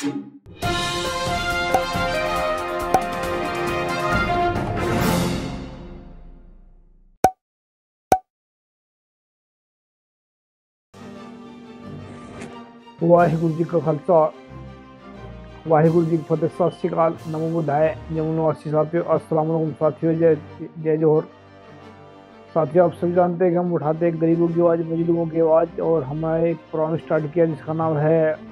वाहिगुरु जी का खालसा वाहिगुरु जी की फतेह। सत श्री अकाल, नमो बुद्धाय। जमुनवासी साथियों, अस्सलाम वालेकुम साथियों, जय जय जोहर। साथियों, आप सभी जानते हैं कि हम उठाते हैं गरीबों की आवाज़, मजलूमों की आवाज़, और हमारे एक प्रोग्राम स्टार्ट किया जिसका नाम है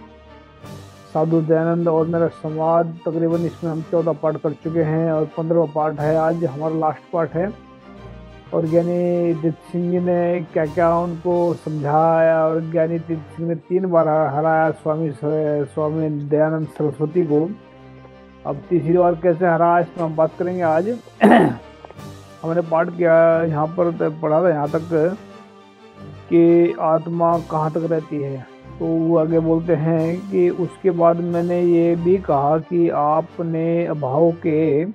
साधु दयानंद और मेरा संवाद। तकरीबन इसमें हम 14 पार्ट कर चुके हैं और 15वां पार्ट है आज, हमारा लास्ट पार्ट है। और ज्ञानी दीप सिंह जी ने क्या क्या उनको समझाया, और ज्ञानी दीप सिंह ने 3 बार हराया स्वामी दयानंद सरस्वती को। अब तीसरी बार कैसे हरा, इसमें हम बात करेंगे आज। हमने पाठ किया यहाँ पर पढ़ा था यहाँ तक कि आत्मा कहाँ तक रहती है। तो वो आगे बोलते हैं कि उसके बाद मैंने ये भी कहा कि आपने अभाव के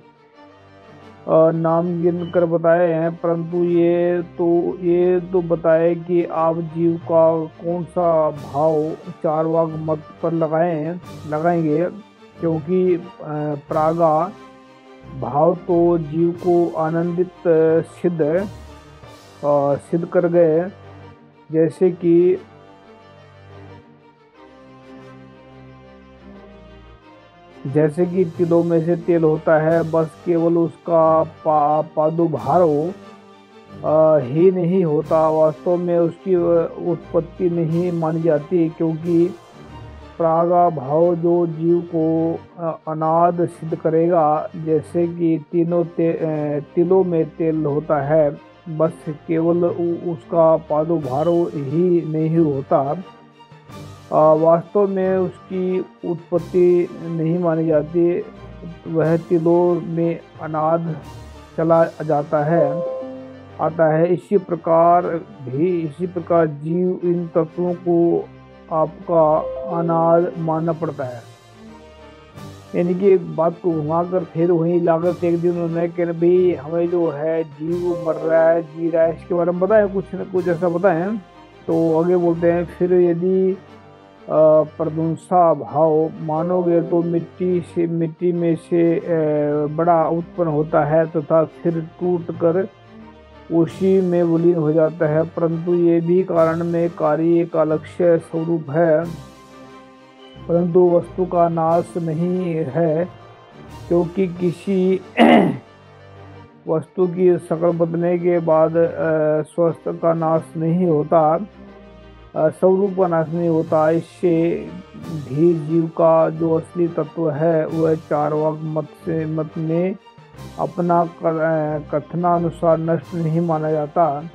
नाम गिन कर बताए हैं, परंतु ये तो बताए कि आप जीव का कौन सा भाव चारवाक मत पर लगाएंगे, क्योंकि प्रागा भाव तो जीव को आनंदित सिद्ध कर गए, जैसे कि तिलों में से तेल होता है, बस केवल उसका पादुभार ही नहीं होता, वास्तव में उसकी उत्पत्ति नहीं मानी जाती, क्योंकि प्रागा भाव जो जीव को अनाद सिद्ध करेगा, जैसे कि तिलों में तेल होता है, बस केवल उसका पादुभार ही नहीं होता, वास्तव में उसकी उत्पत्ति नहीं मानी जाती, वह तिलों में अनाद चला आता है। इसी प्रकार जीव इन तत्वों को आपका अनाद मानना पड़ता है। यानी कि एक बात को घुमाकर फिर वहीं लाकर फेंक दी उन्होंने कि भाई हमें जो है जीव मर रहा है, जी रहा है, इसके बारे में बताएं, कुछ न कुछ ऐसा बताएं। तो आगे बोलते हैं, फिर यदि प्रदुंसा भाव मानोगे तो मिट्टी में से बड़ा उत्पन्न होता है तथा फिर टूट कर उसी में विलीन हो जाता है, परंतु ये भी कारण में कार्य का लक्ष्य स्वरूप है, परंतु वस्तु का नाश नहीं है, क्योंकि किसी वस्तु की शकल बदलने के बाद स्वस्थ का नाश नहीं होता, स्वरूप का नाश नहीं होता। इससे भी जीव का जो असली तत्व है वह चारवाक मत में अपना कथनानुसार नष्ट नहीं माना जाता।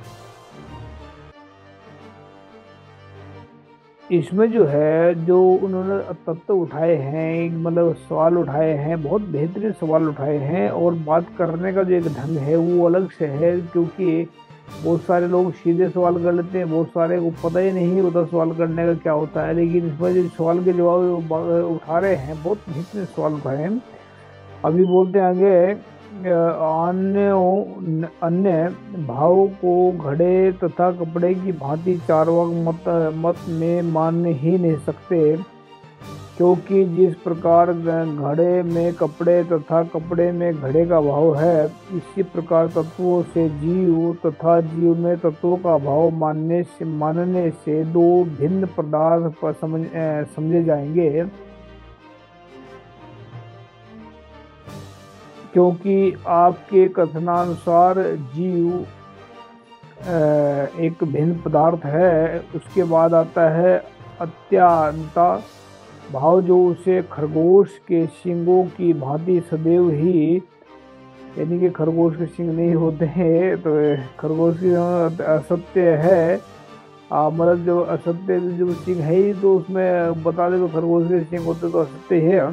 इसमें जो है जो उन्होंने तत्व उठाए हैं, मतलब सवाल उठाए हैं, बहुत बेहतरीन सवाल उठाए हैं, और बात करने का जो एक ढंग है वो अलग से है, क्योंकि बहुत सारे लोग सीधे सवाल कर लेते हैं, बहुत सारे को पता ही नहीं होता सवाल करने का क्या होता है, लेकिन इसमें जो सवाल के जवाब उठा रहे हैं बहुत बेहतरीन सवाल उठाए हैं। अभी बोलते हैं आगे, अन्य भाव को घड़े तथा कपड़े की भांति चारवाक मत में मान ही नहीं सकते, क्योंकि जिस प्रकार घड़े में कपड़े तथा कपड़े में घड़े का भाव है, इसी प्रकार तत्वों से जीव तथा जीव में तत्वों का भाव मानने से दो भिन्न पदार्थ पर समझे जाएंगे, क्योंकि आपके कथनानुसार जीव एक भिन्न पदार्थ है। उसके बाद आता है अत्यंता भाव, जो उसे खरगोश के सींगों की भांति सदैव ही, यानी कि खरगोश के सींग नहीं होते हैं, तो खरगोश की असत्य है, मतलब जो असत्य जो सींग है ही, तो उसमें बता दे तो खरगोश के सींग होते तो असत्य है,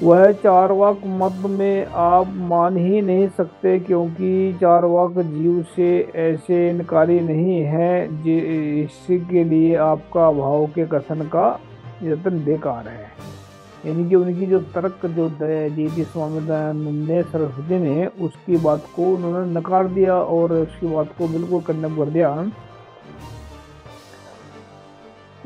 वह चारवाक मत में आप मान ही नहीं सकते, क्योंकि चारवाक जीव से ऐसे इनकारी नहीं है, इसके लिए आपका भाव के कथन का यत्न बेकार है। यानी कि उनकी जो तर्क जो दी थी स्वामी दयानंद सरस्वती ने, उसकी बात को उन्होंने नकार दिया और उसकी बात को बिल्कुल कंडेम कर दिया।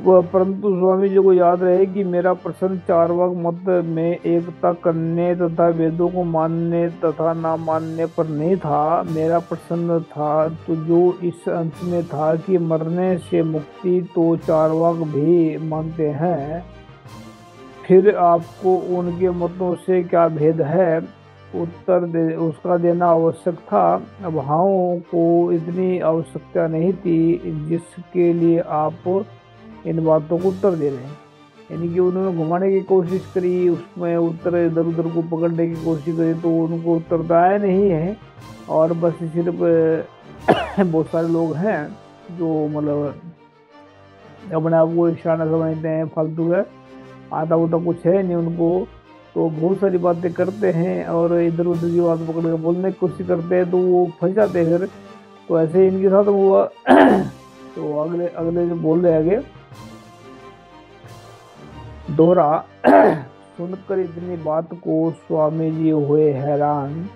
वह परंतु स्वामी जी को याद रहे कि मेरा प्रश्न चार्वाक मत में एकता करने तथा वेदों को मानने तथा ना मानने पर नहीं था। मेरा प्रश्न था तो जो इस अंश में था कि मरने से मुक्ति तो चार्वाक भी मानते हैं, फिर आपको उनके मतों से क्या भेद है, उत्तर उसका देना आवश्यक था। अब भावों को इतनी आवश्यकता नहीं थी जिसके लिए आप इन बातों को उत्तर दे रहे हैं। यानी कि उन्होंने घुमाने की कोशिश करी, उसमें उत्तर इधर उधर को पकड़ने की कोशिश करी तो उनको उत्तर तो आया नहीं है। और बस सिर्फ बहुत सारे लोग हैं जो मतलब अपने आप को शाना समझते हैं, फालतू है, आता उता कुछ है नहीं उनको, तो बहुत सारी बातें करते हैं और इधर उधर की बात पकड़ कर बोलने की कोशिश करते हैं तो वो फंस जाते हैं फिर। तो ऐसे इनके साथ हुआ। तो अगले अगले जो बोल रहे आगे दोहरा। सुनकर इतनी बात को स्वामी जी हुए हैरान,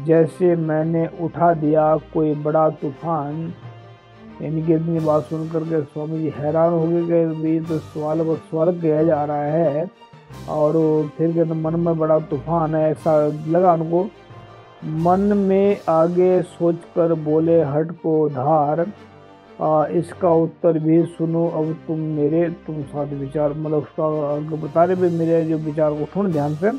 जैसे मैंने उठा दिया कोई बड़ा तूफान। यानी कि इतनी बात सुनकर के स्वामी जी हैरान हो गए कि तो सवाल पर सवाल किया जा रहा है और फिर कहते मन में बड़ा तूफान है, ऐसा लगा उनको। मन में आगे सोचकर बोले हट को धार, इसका उत्तर भी सुनो अब तुम साथ विचार, मतलब उसका बता रहे भी मेरे जो विचार को सुन ध्यान से।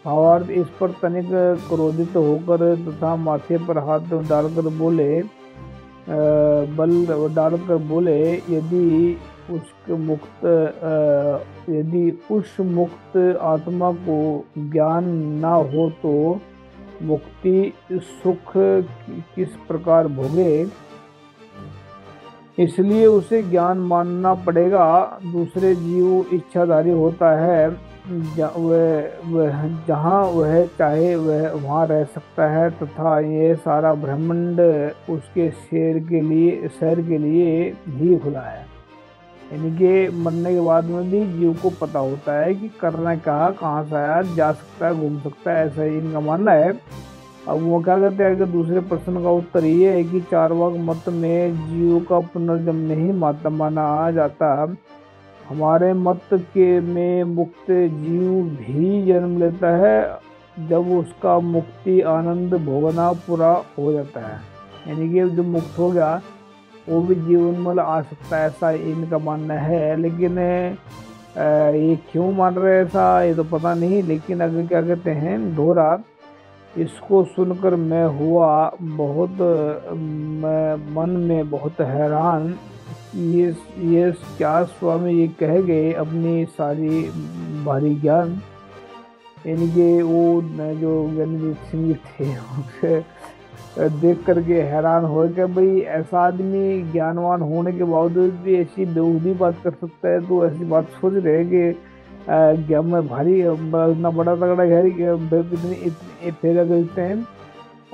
भावार्थ इस पर तनिक क्रोधित होकर तथा माथे पर हाथ डालकर बोले बल डालकर बोले यदि उस मुक्त आत्मा को ज्ञान ना हो तो मुक्ति सुख किस प्रकार भोगे, इसलिए उसे ज्ञान मानना पड़ेगा। दूसरे जीव इच्छाधारी होता है, जहाँ वह चाहे वह वहाँ रह सकता है तथा ये सारा ब्रह्मांड उसके सैर के लिए ही खुला है। यानी कि मरने के बाद में भी जीव को पता होता है कि करना कहाँ से आया, जा सकता है, घूम सकता है, ऐसा ही इनका मानना है। अब वो क्या कहते हैं कि दूसरे प्रश्न का उत्तर ये है कि चार्वाक मत में जीव का पुनर्जन्म नहीं माना जाता। हमारे मत के में मुक्त जीव भी जन्म लेता है जब उसका मुक्ति आनंद भोगना पूरा हो जाता है। यानी कि जो मुक्त हो गया वो भी जीवन में आ सकता है, ऐसा इनका मानना है। लेकिन ये क्यों मान रहे हैं ऐसा ये तो पता नहीं। लेकिन अगर क्या कहते हैं दोहरा, इसको सुनकर मैं हुआ बहुत मन में बहुत हैरान, ये क्या स्वामी ये कह गए अपनी सारी भारी ज्ञान। यानी कि वो जो ज्ञानदीप सिंह थे देख करके हैरान हो गए भाई ऐसा आदमी ज्ञानवान होने के बावजूद भी ऐसी बेहूदी बात कर सकता है। तो ऐसी बात सोच रहे हैं कि ज्ञान में भारी इतना बड़ा तगड़ा गहरी इतनी फेरा करते हैं,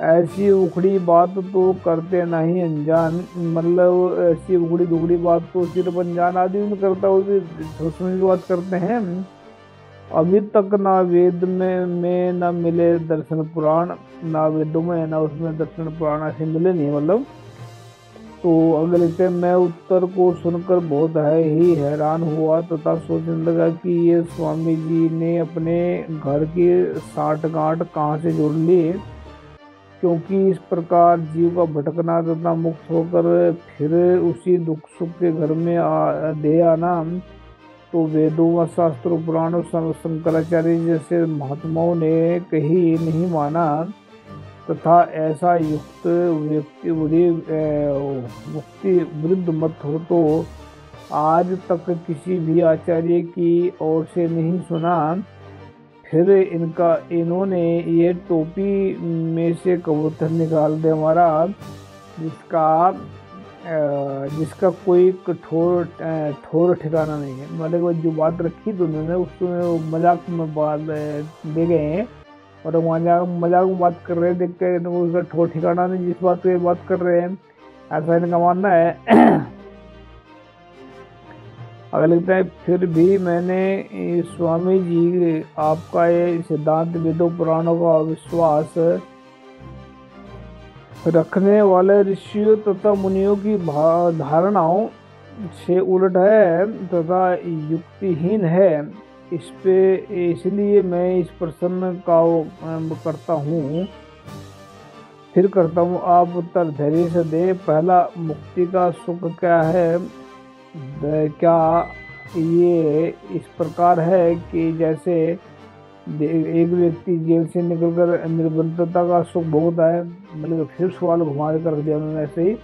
ऐसी उखड़ी बात तो करते नहीं अनजान। मतलब ऐसी उखड़ी दुखड़ी बात तो सिर्फ अनजान आदमी में करता हो, सोचने की बात करते हैं। अभी तक ना वेद में ना मिले दर्शन पुराण, ना वेदों में ना उसमें दर्शन पुराण ऐसे मिले नहीं मतलब। तो अगर लिखते मैं उत्तर को सुनकर बहुत ही हैरान हुआ तथा सोचने लगा कि ये स्वामी जी ने अपने घर की साठगांठ कहाँ से जोड़ ली, क्योंकि इस प्रकार जीव का भटकना तथा मुक्त होकर फिर उसी दुख सुख के घर में दे आना तो वेदों व शास्त्रों पुराणों शंकराचार्य जैसे महात्माओं ने कहीं नहीं माना तथा ऐसा युक्त व्यक्ति मुक्ति विरुद्ध मत हो तो आज तक किसी भी आचार्य की ओर से नहीं सुना। फिर इन्होंने ये टोपी में से कबूतर निकाल दे हमारा, जिसका कोई ठोर ठिकाना नहीं है। मतलब जो बात रखी तो उन्होंने उसमें मजाक में बात दे गए हैं और मजाक में बात कर रहे हैं, देख कर उसका ठोर ठिकाना नहीं जिस बात पे बात कर रहे हैं, ऐसा इनका मानना है। अगर लगता है फिर भी मैंने स्वामी जी आपका ये सिद्धांत वेदों पुराणों का विश्वास रखने वाले ऋषियों तथा मुनियों की धारणाओं से उलट है तथा युक्तिहीन है। इस पे इसलिए मैं इस प्रश्न का करता हूँ फिर करता हूँ, आप उत्तर धैर्य से दे। पहला, मुक्ति का सुख क्या है? क्या ये इस प्रकार है कि जैसे एक व्यक्ति जेल से निकलकर निर्बंधता का सुख भोगता है? मतलब फिर सवाल घुमा कर रख दिया उन्होंने ऐसे ही।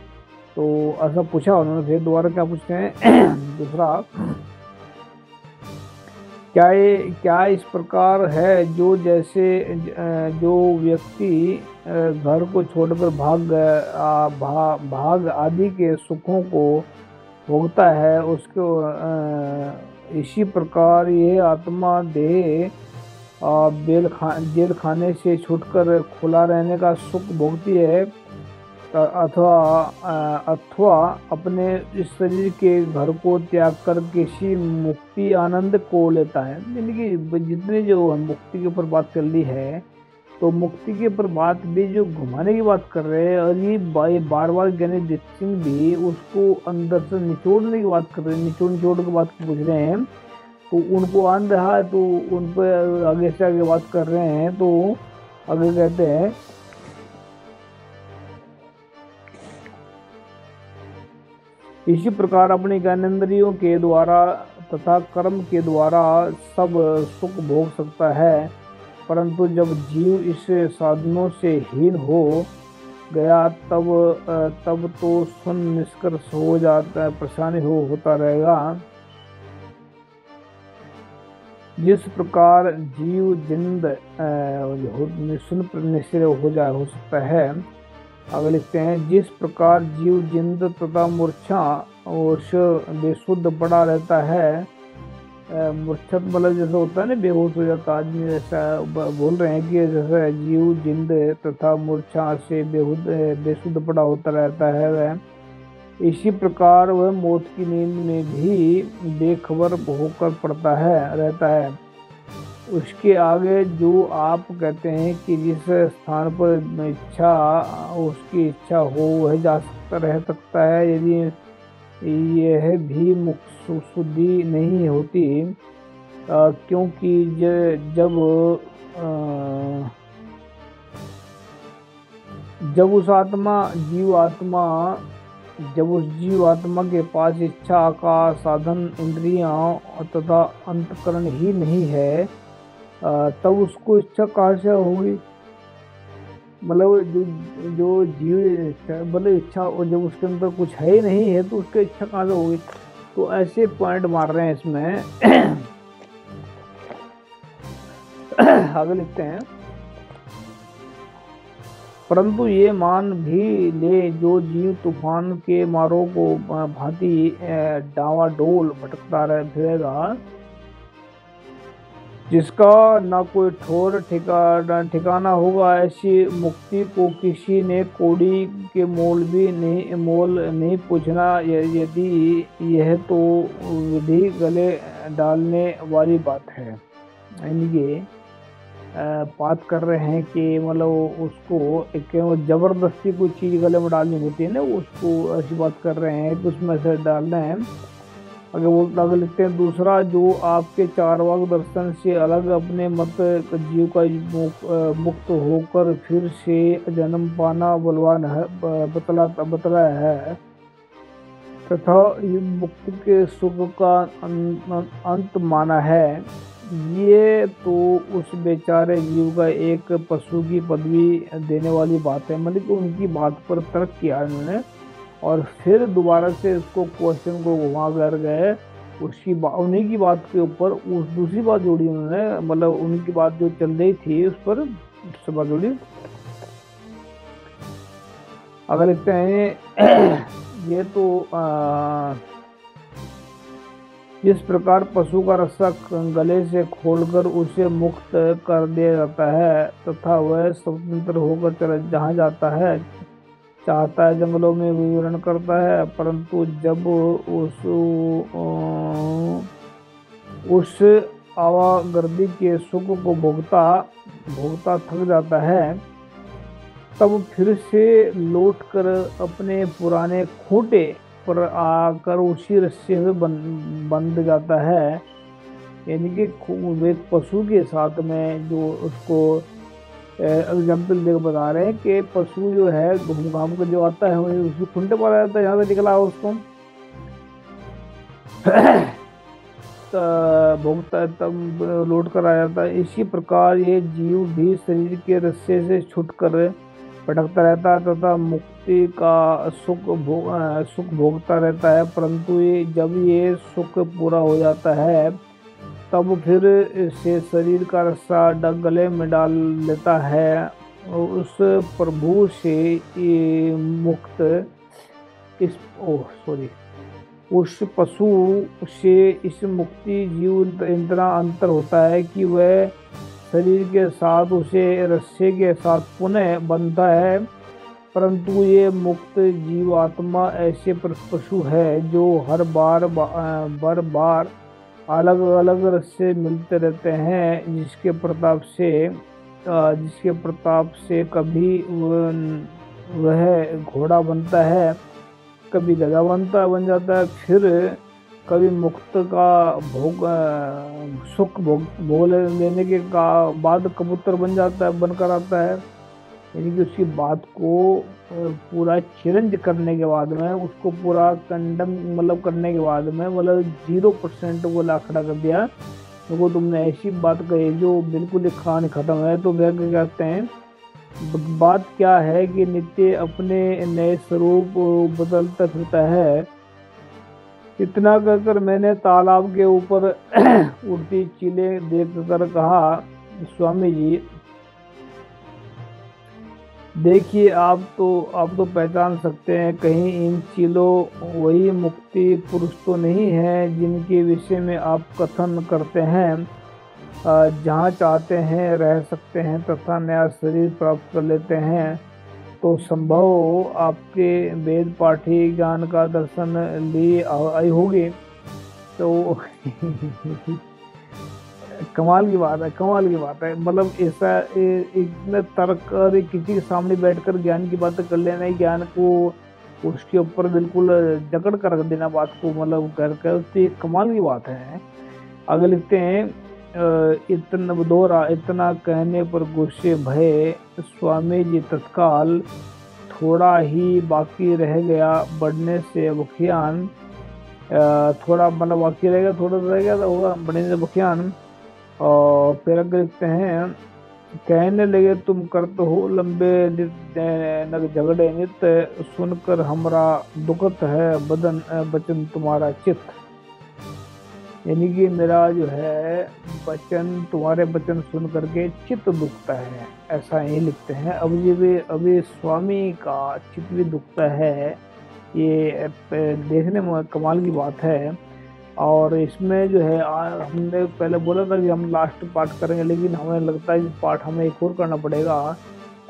तो ऐसा पूछा उन्होंने, फिर दोबारा क्या पूछते हैं दूसरा, क्या इस प्रकार है जो जैसे जो व्यक्ति घर को छोड़कर भाग आदि के सुखों को भोगता है, उसको इसी प्रकार ये आत्मा देह जेल खाने से छूटकर खुला रहने का सुख भोगती है, अथवा अपने इस शरीर के घर को त्याग कर किसी मुक्ति आनंद को लेता है। यानी कि जितने जो हम मुक्ति के ऊपर बात चल रही है, तो मुक्ति के ऊपर बात भी जो घुमाने की बात कर रहे हैं, और ये बार बार ज्ञानी सिंह भी उसको अंदर से निचोड़ने की बात कर रहे हैं, निचोड़ की बात पूछ रहे हैं। तो उनको आन रहा है, तो उन पर आगे से आगे बात कर रहे हैं। तो आगे कहते हैं, इसी प्रकार अपनी ज्ञानेंद्रियों के द्वारा तथा कर्म के द्वारा सब सुख भोग सकता है, परंतु जब जीव इस साधनों से हीन हो गया तब तो शून्य निष्कर्ष हो जाता है, परेशानी होता रहेगा। जिस प्रकार जीव जिंद निश्चय हो सकता है। आगे लिखते हैं, जिस प्रकार जीव जिंद तथा मूर्छा और बेशुद्ध पड़ा रहता है। मूर्छा मतलब जैसे होता है ना, बेहोश हो जाता आदमी, जैसा बोल रहे हैं कि जैसे जीव जिंद तथा मूर्छा से बेशुद्ध पड़ा होता रहता है वह, इसी प्रकार वह मौत की नींद में भी बेखबर होकर पड़ता है रहता है। उसके आगे जो आप कहते हैं कि जिस स्थान पर उसकी इच्छा हो वह रह सकता है, यदि यह भी मुक्त शुद्धि नहीं होती, क्योंकि जब उस जीव आत्मा के पास इच्छा का साधन इंद्रियां तथा अंतकरण ही नहीं है, तब उसको इच्छा कहाँ से होगी? मतलब जो जीव मतलब इच्छा, और जब उसके अंदर कुछ है ही नहीं है तो उसकी इच्छा कहाँ से होगी? तो ऐसे पॉइंट मार रहे हैं इसमें। आगे लिखते हैं, परंतु ये मान भी ले जो जीव तूफान के मारों को भांति डावाडोल भटकता फिरेगा, जिसका ना कोई ठोर ठिकाना होगा, ऐसी मुक्ति को किसी ने कौड़ी के मोल नहीं पूछना, यदि यह तो विधि गले डालने वाली बात है। यानी कि बात कर रहे हैं कि मतलब उसको एक जबरदस्ती कोई चीज गले में डालनी होती है ना, उसको ऐसी बात कर रहे हैं कि उसमें से डालना है। आगे लिखते हैं, दूसरा, जो आपके चारवाक दर्शन से अलग अपने मत जीव का मुक्त होकर फिर से जन्म पाना बलवान है बतलाया है, तथा मुक्ति के सुख का अंत माना है। ये तो उस बेचारे जीव का एक पशु की पदवी देने वाली बात है। मतलब कि उनकी बात पर तर्क किया उन्होंने, और फिर दोबारा से उसको क्वेश्चन को घुमा कर गए उन्हीं की बात के ऊपर उस दूसरी बात जोड़ी उन्होंने, मतलब उनकी बात जो चल रही थी उस पर बात जोड़ी। अगर लिखते हैं, ये तो जिस प्रकार पशु का रस्सा गले से खोलकर उसे मुक्त कर दिया जाता है, तथा वह स्वतंत्र होकर जहाँ जाता है चाहता है जंगलों में विचरण करता है, परंतु जब उस आवागर्दी के सुख को भोगता थक जाता है, तब फिर से लौटकर अपने पुराने खूंटे पर आकर उसी रस्से में बंध जाता है। यानी कि एक पशु के साथ में जो उसको एग्जाम्पल देकर बता रहे हैं कि पशु जो है घूम घाम कर जो आता है उसको खुंटे पर आ जाता है, यहाँ से निकला उसको भोगता तब लौट कर आ जाता है। इसी प्रकार ये जीव भी शरीर के रस्से से छूटकर भटकता रहता है तथा मुक्ति का सुख भोगता रहता है, परंतु जब ये सुख पूरा हो जाता है तब फिर से शरीर का रस्सा गले में डाल लेता है। उस प्रभु से उस पशु से इस मुक्ति जीव इतना अंतर होता है कि वह शरीर के साथ उसे रस्से के साथ पुनः बंधता है, परंतु ये मुक्त जीवात्मा ऐसे प्रभु है जो हर बार अलग अलग रस्से मिलते रहते हैं, जिसके प्रताप से कभी वह घोड़ा बनता है, कभी गधा बन जाता है, फिर कभी मुक्त का सुख भोग लेने के बाद कबूतर बनकर आता है। यानी कि उसकी बात को पूरा चैलेंज करने के बाद में, उसको पूरा कंडम करने के बाद में 0% वो लाखड़ा कर दिया। तो तुमने ऐसी बात कही जो बिल्कुल कहानी खत्म है। तो वह कहते हैं बात क्या है कि नित्य अपने नए स्वरूप बदलता फिरता है। इतना कहकर मैंने तालाब के ऊपर उड़ती चीलें देखकर कहा, स्वामी जी देखिए, आप तो पहचान सकते हैं, कहीं इन चीलों वही मुक्ति पुरुष तो नहीं है जिनके विषय में आप कथन करते हैं। जहाँ चाहते हैं रह सकते हैं तथा नया शरीर प्राप्त कर लेते हैं। तो संभव आपके वेद पाठी ज्ञान का दर्शन लिए आई होगी। तो कमाल की बात है। मतलब ऐसा इतने तर्क और किसी के सामने बैठकर ज्ञान की बातें कर लेना, ज्ञान को उसके ऊपर बिल्कुल जकड़ कर रख देना बात को, कर तो ये कमाल की बात है। आगे लिखते हैं, इतना कहने पर गुस्से भये स्वामी जी तत्काल, थोड़ा ही बाकी रह गया बढ़ने से बखियान। थोड़ा बाकी रह गया तो होगा बढ़ने से बखियान। और फिर अगर लिखते हैं, कहने लगे तुम करत हो लंबे नग झगड़े नित्य, सुनकर हमरा दुखत है बचन तुम्हारा चित्त। यानी कि मेरा जो है तुम्हारे वचन सुन करके चित्त दुखता है, ऐसा ही लिखते हैं। अभी स्वामी का चित्त भी दुखता है। ये देखने में कमाल की बात है। और इसमें जो है हमने पहले बोला था कि हम लास्ट पार्ट करेंगे, लेकिन हमें लगता है कि पार्ट हमें एक और करना पड़ेगा।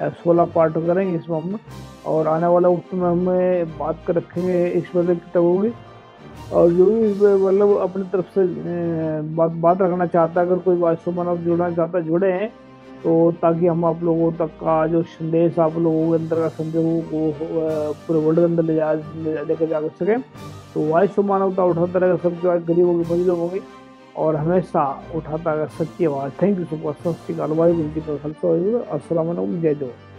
16 पार्ट करेंगे इसमें हम, और आने वाला वक्त में हमें बात कर रखेंगे ईश्वर किताबों की। और जो भी अपनी तरफ से बात रखना चाहता है, अगर कोई वास्तव मानव जुड़ना चाहता है जुड़े हैं, तो ताकि हम आप लोगों तक का जो संदेश आप लोगों के अंदर का संदेश को पूरे वर्ल्ड के अंदर लेकर जा सके। तो वास्तव मानवता उठाता रहेगा सबकी आवाज़, गरीबों की मजलूम होगी, और हमेशा उठाता रहेगा सच्ची आवाज़। Thank you so much. अस्सलाम वालेकुम, जय जोहर।